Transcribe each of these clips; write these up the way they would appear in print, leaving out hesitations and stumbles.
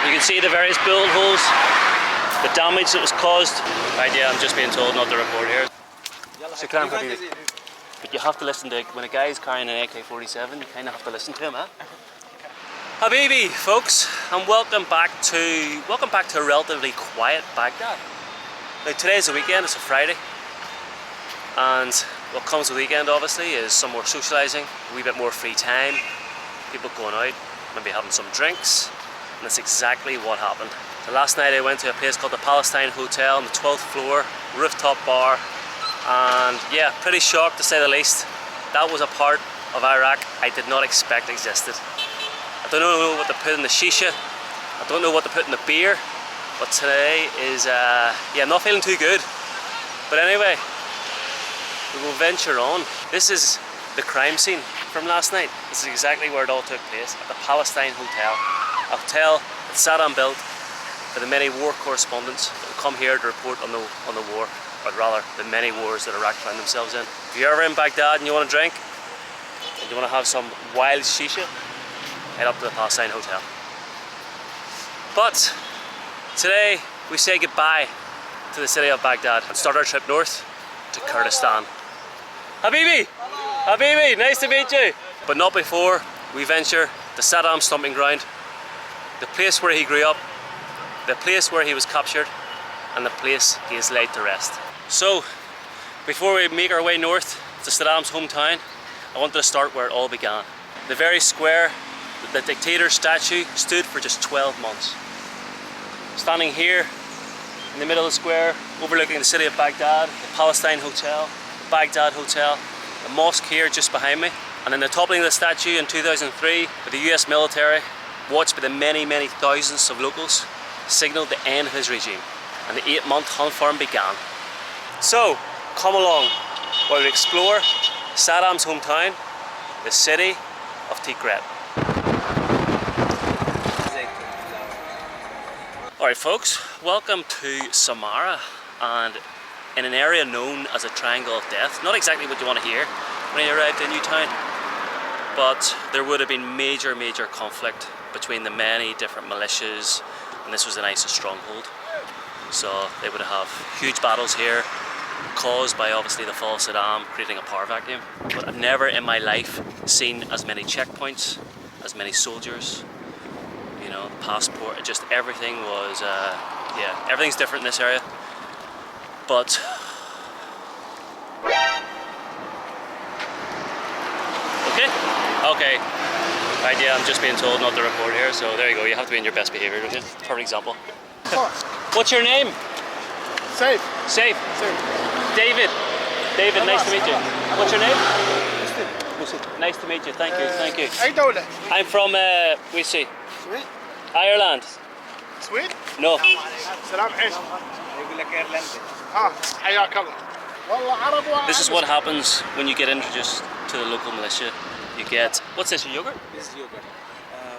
You can see the various bullet holes, the damage that was caused. Right, yeah, I'm just being told not to record here. But you have to listen to, when a guy is carrying an AK-47, you kind of have to listen to him, huh? Habibi, folks, and welcome back to a relatively quiet Baghdad. Now today's the weekend, it's a Friday, and what comes with the weekend obviously is some more socialising, a wee bit more free time, people going out, maybe having some drinks, and that's exactly what happened. So last night I went to a place called the Palestine Hotel on the 12th floor, rooftop bar, and yeah, pretty shocked to say the least. That was a part of Iraq I did not expect existed. I don't know what to put in the shisha, I don't know what to put in the beer, but today is, yeah, I'm not feeling too good. But anyway, we will venture on. This is the crime scene from last night. This is exactly where it all took place, at the Palestine Hotel. A hotel that Saddam built for the many war correspondents that will come here to report on the war, or rather, the many wars that Iraq found themselves in. If you're ever in Baghdad and you want to drink, and you want to have some wild shisha, head up to the Palestine Hotel. But today we say goodbye to the city of Baghdad and start our trip north to Kurdistan. Habibi! Habibi, nice to meet you! But not before we venture to Saddam's stomping ground, the place where he grew up, the place where he was captured, and the place he is laid to rest. So, before we make our way north to Saddam's hometown, I wanted to start where it all began. The very square the dictator's statue stood for just 12 months. Standing here in the middle of the square, overlooking the city of Baghdad, the Palestine Hotel, the Baghdad Hotel, the mosque here just behind me, and then the toppling of the statue in 2003 with the US military, watched by the many, many thousands of locals, signalled the end of his regime, and the 8-month hunt for him began. So, come along while we explore Saddam's hometown, the city of Tikrit. Alright folks, welcome to Samara, and in an area known as a Triangle of Death. Not exactly what you want to hear when you arrived in Newtown, but there would have been major conflict between the many different militias, and this was an ISIS stronghold. So they would have huge battles here, caused by obviously the fall of Saddam, creating a power vacuum. But I've never in my life seen as many checkpoints, as many soldiers, you know, passport, just everything was, yeah, everything's different in this area. But okay, right, yeah, I'm just being told not to record here, so there you go, you have to be in your best behaviour, don't you? Perfect example. What's your name? Safe. Safe. David. David, nice to meet you. What's your name? Nice to meet you, thank you, thank you. I'm from, we see. Sweden? Ireland. Sweden? No. سلام عيش. يقول لك ايرلندي. حياك الله. والله عرب. This is what happens when you get introduced to the local militia. You get, what's this, yogurt? This is yogurt.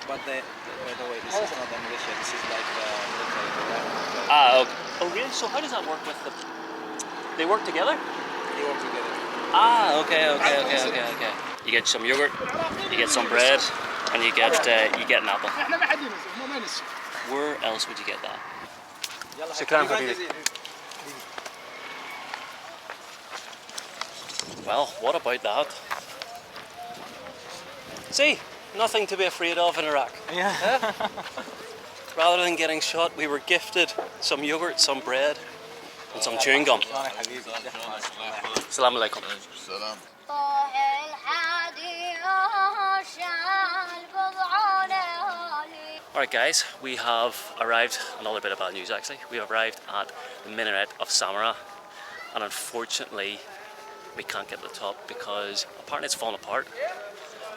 But by the way, this is not the militia, this is like the military. Ah, okay. Oh really? So how does that work with the, they work together? They work together. Ah, okay. You get some yogurt, you get some bread, and you get an apple. Where else would you get that? Well, what about that? See, nothing to be afraid of in Iraq. Yeah. Rather than getting shot, we were gifted some yogurt, some bread, and some chewing gum. Assalamu alaikum. Alright guys, we have arrived, another bit of bad news actually, we have arrived at the Minaret of Samara, and unfortunately we can't get to the top because apparently it's fallen apart.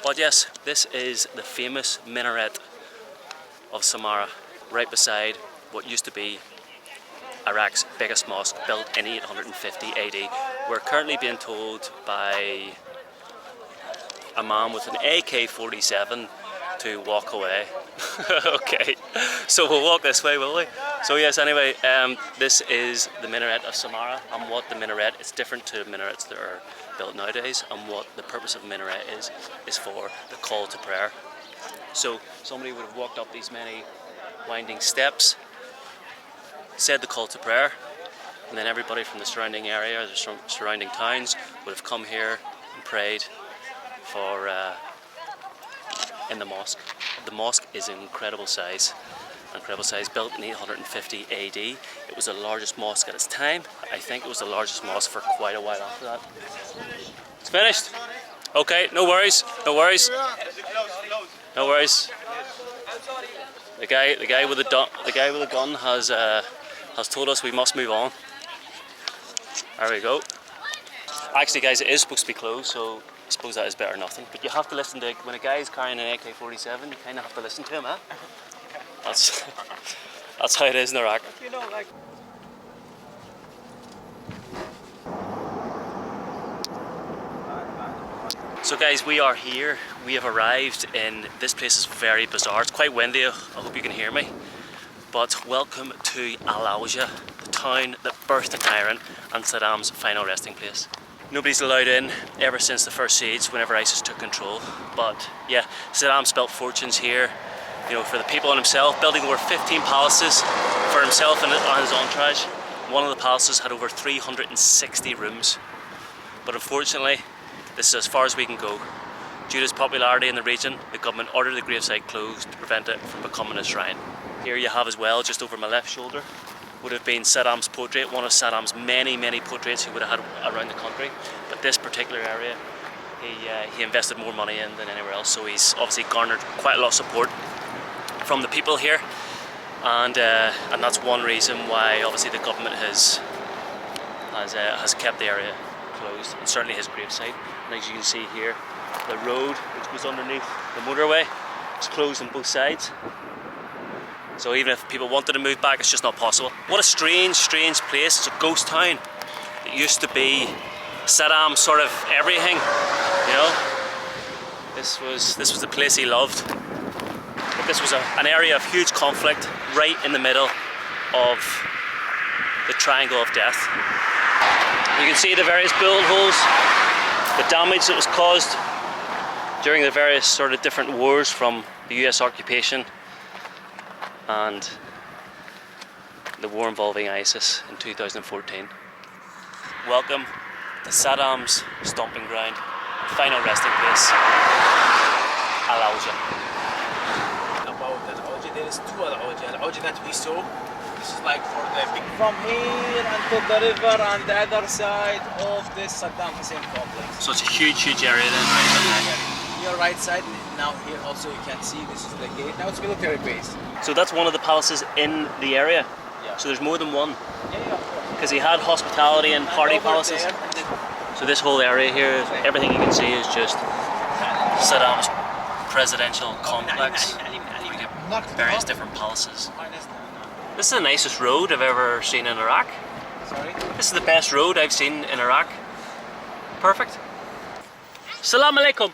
But yes, this is the famous Minaret of Samara, right beside what used to be Iraq's biggest mosque, built in 850 AD. We're currently being told by a man with an AK-47 to walk away. Okay, so we'll walk this way, will we? So yes, anyway, this is the Minaret of Samara, and what the minaret, it's different to minarets that are built nowadays, and what the purpose of a minaret is for the call to prayer. So somebody would have walked up these many winding steps, said the call to prayer, and then everybody from the surrounding area, the surrounding towns, would have come here and prayed for in the mosque. The mosque is an incredible size, built in 850 AD. It was the largest mosque at its time. I think it was the largest mosque for quite a while after that. It's finished. Okay, no worries, no worries, no worries. The guy with the gun has told us we must move on. There we go. Actually, guys, it is supposed to be closed, so I suppose that is better than nothing. But you have to listen to, when a guy is carrying an AK-47, you kind of have to listen to him, huh? That's how it is in Iraq. You know, like. So guys, we are here. We have arrived in, this place is very bizarre. It's quite windy, I hope you can hear me. But welcome to Awja, the town that birthed the tyrant and Saddam's final resting place. Nobody's allowed in ever since the first siege, whenever ISIS took control. But yeah, Saddam spelt fortunes here, you know, for the people and himself, building over 15 palaces for himself and his entourage. One of the palaces had over 360 rooms. But unfortunately, this is as far as we can go. Due to its popularity in the region, the government ordered the gravesite closed to prevent it from becoming a shrine. Here you have as well, just over my left shoulder, would have been Saddam's portrait, one of Saddam's many portraits he would have had around the country. But this particular area, he invested more money in than anywhere else, so he's obviously garnered quite a lot of support from the people here. And that's one reason why obviously the government has kept the area closed, and certainly his gravesite. And as you can see here, the road which goes underneath the motorway is closed on both sides. So even if people wanted to move back, it's just not possible. What a strange place. It's a ghost town. It used to be Saddam's sort of everything, you know. This was the place he loved. But this was an area of huge conflict, right in the middle of the triangle of death. You can see the various bullet holes, the damage that was caused during the various sort of different wars from the US occupation and the war involving ISIS in 2014. Welcome to Saddam's stomping ground, final resting place, Awja. About that Awja, there is two other Awja. The Awja that we saw, this is like for the big, from here until the river and the other side of this Saddam Hussein complex. So it's a huge area then, right? Your right side, now here also you can see this is the gate. Now it's military base. So that's one of the palaces in the area? Yeah. So there's more than one? Yeah, of course. Because he had hospitality and party palaces? So this whole area here, everything you can see is just Saddam's presidential complex. Various different palaces. This is the nicest road I've ever seen in Iraq. Sorry? This is the best road I've seen in Iraq. Perfect. Salam alaikum.